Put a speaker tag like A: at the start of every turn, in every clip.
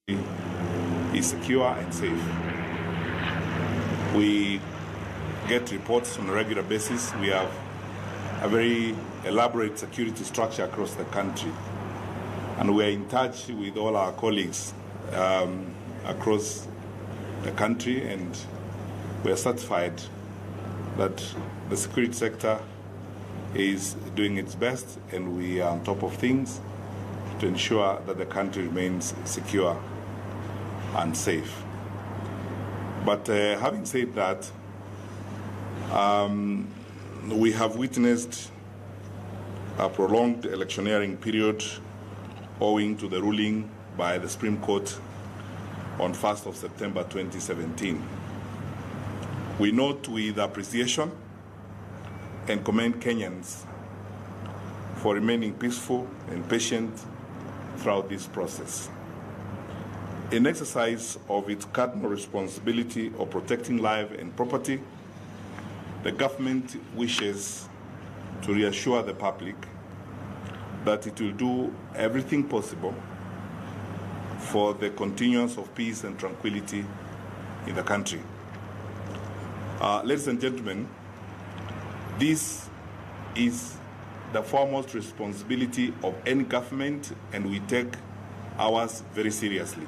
A: is secure and safe. We get reports on a regular basis. We have a very elaborate security structure across the country, and we are in touch with all our colleagues across the country, and we are satisfied that the security sector is doing its best, and we are on top of things to ensure that the country remains secure and safe. But having said that, we have witnessed a prolonged electioneering period owing to the ruling by the Supreme Court on 1st of September 2017. We note with appreciation and commend Kenyans for remaining peaceful and patient throughout this process. In exercise of its cardinal responsibility of protecting life and property, the government wishes to reassure the public that it will do everything possible for the continuance of peace and tranquility in the country. Ladies and gentlemen, this is the foremost responsibility of any government, and we take ours very seriously.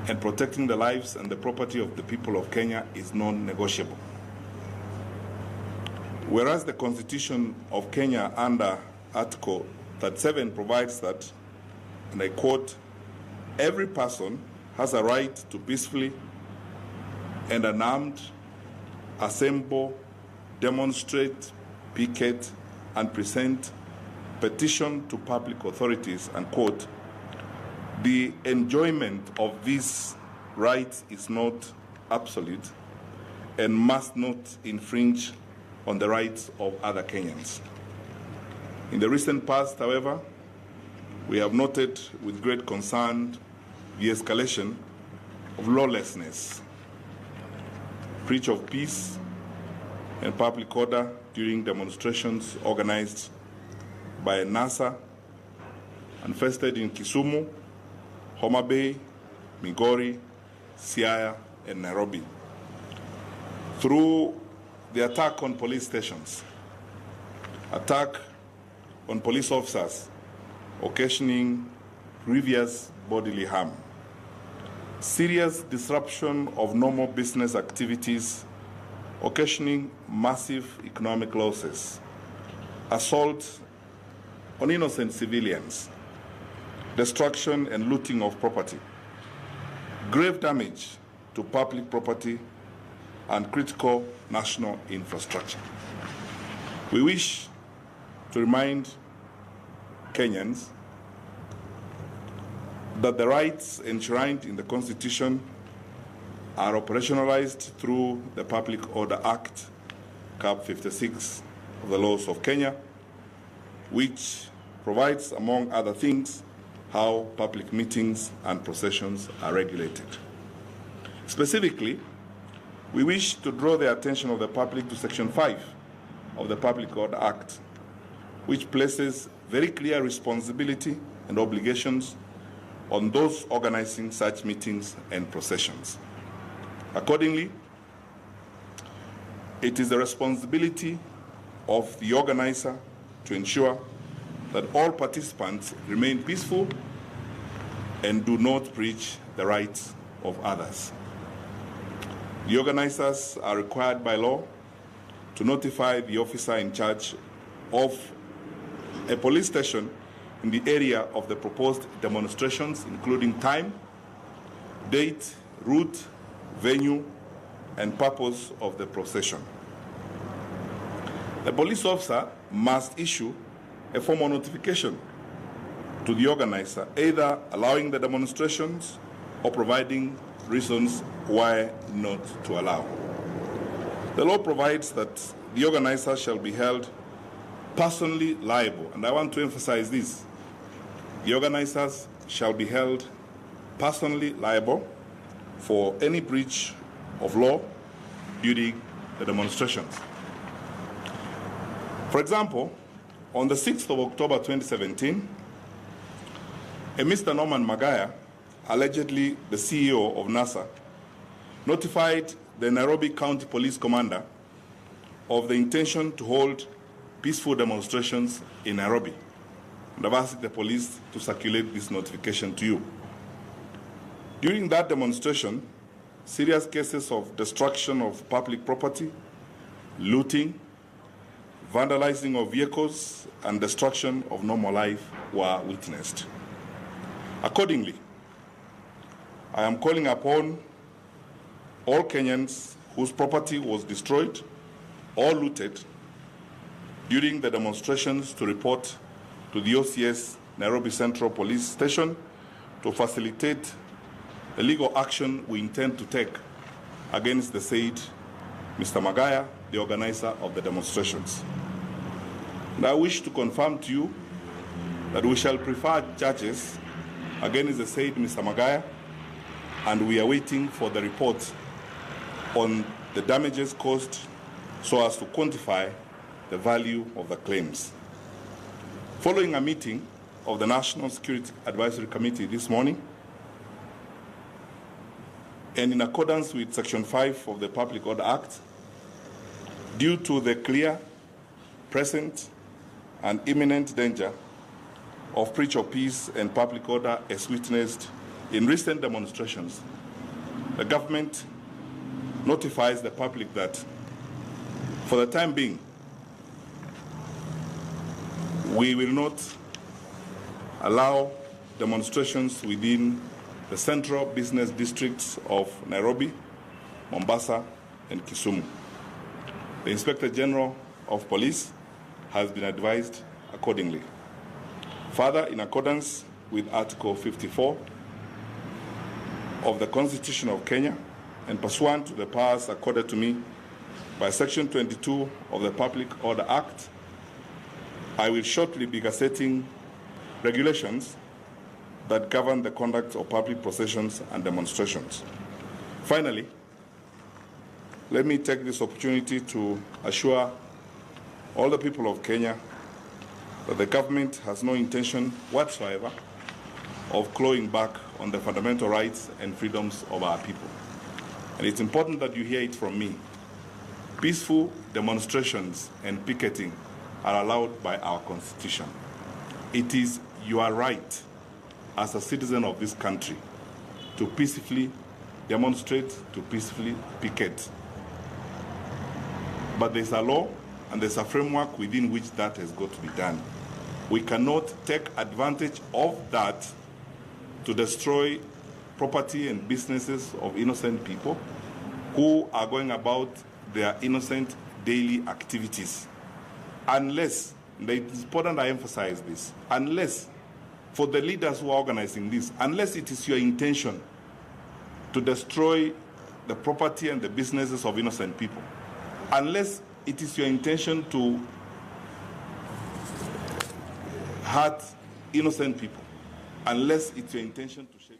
A: And protecting the lives and the property of the people of Kenya is non-negotiable. Whereas the Constitution of Kenya under Article 37 provides that, and I quote, "Every person has a right to peacefully and unarmed assemble, demonstrate, picket, and present petition to public authorities," unquote, the enjoyment of these rights is not absolute and must not infringe on the rights of other Kenyans. In the recent past, however, we have noted with great concern the escalation of lawlessness, breach of peace and public order during demonstrations organized by NASA, manifested in Kisumu, Homa Bay, Migori, Siaya, and Nairobi. Through the attack on police stations, attack on police officers, occasioning grievous bodily harm, serious disruption of normal business activities, occasioning massive economic losses, assault on innocent civilians, destruction and looting of property, grave damage to public property and critical national infrastructure. We wish to remind Kenyans that the rights enshrined in the Constitution are operationalized through the Public Order Act, Cap 56 of the laws of Kenya, which provides, among other things, how public meetings and processions are regulated. Specifically, we wish to draw the attention of the public to Section 5 of the Public Order Act, which places very clear responsibility and obligations on those organizing such meetings and processions. Accordingly, it is the responsibility of the organizer to ensure that all participants remain peaceful and do not breach the rights of others. The organizers are required by law to notify the officer in charge of a police station in the area of the proposed demonstrations, including time, date, route, venue, and purpose of the procession. The police officer must issue a formal notification to the organizer, either allowing the demonstrations or providing reasons why not to allow. The law provides that the organizer shall be held personally liable, and I want to emphasize this. The organizers shall be held personally liable for any breach of law during the demonstrations. For example, on the 6th of October 2017, a Mr. Norman Magaya allegedly the CEO of NASA, notified the Nairobi County Police Commander of the intention to hold peaceful demonstrations in Nairobi. And I've asked the police to circulate this notification to you. During that demonstration, serious cases of destruction of public property, looting, vandalizing of vehicles, and destruction of normal life were witnessed. Accordingly, I am calling upon all Kenyans whose property was destroyed or looted during the demonstrations to report to the OCS Nairobi Central Police Station to facilitate the legal action we intend to take against the said Mr. Magaya, the organizer of the demonstrations. And I wish to confirm to you that we shall prefer charges against the said Mr. Magaya, and we are waiting for the report on the damages caused so as to quantify the value of the claims. Following a meeting of the National Security Advisory Committee this morning, and in accordance with Section 5 of the Public Order Act, due to the clear, present, and imminent danger of breach of peace and public order as witnessed in recent demonstrations, the government notifies the public that, for the time being, we will not allow demonstrations within the central business districts of Nairobi, Mombasa, and Kisumu. The Inspector General of Police has been advised accordingly. Further, in accordance with Article 54 of the Constitution of Kenya and pursuant to the powers accorded to me by Section 22 of the Public Order Act, I will shortly be gazetting regulations that govern the conduct of public processions and demonstrations. Finally, let me take this opportunity to assure all the people of Kenya that the government has no intention whatsoever of clawing back on the fundamental rights and freedoms of our people. And it's important that you hear it from me. Peaceful demonstrations and picketing are allowed by our Constitution. It is your right as a citizen of this country to peacefully demonstrate, to peacefully picket. But there's a law and there's a framework within which that has got to be done. We cannot take advantage of that to destroy property and businesses of innocent people who are going about their innocent daily activities. Unless, and it's important I emphasize this, unless, for the leaders who are organizing this, unless it is your intention to destroy the property and the businesses of innocent people, unless it is your intention to hurt innocent people, unless it's your intention to share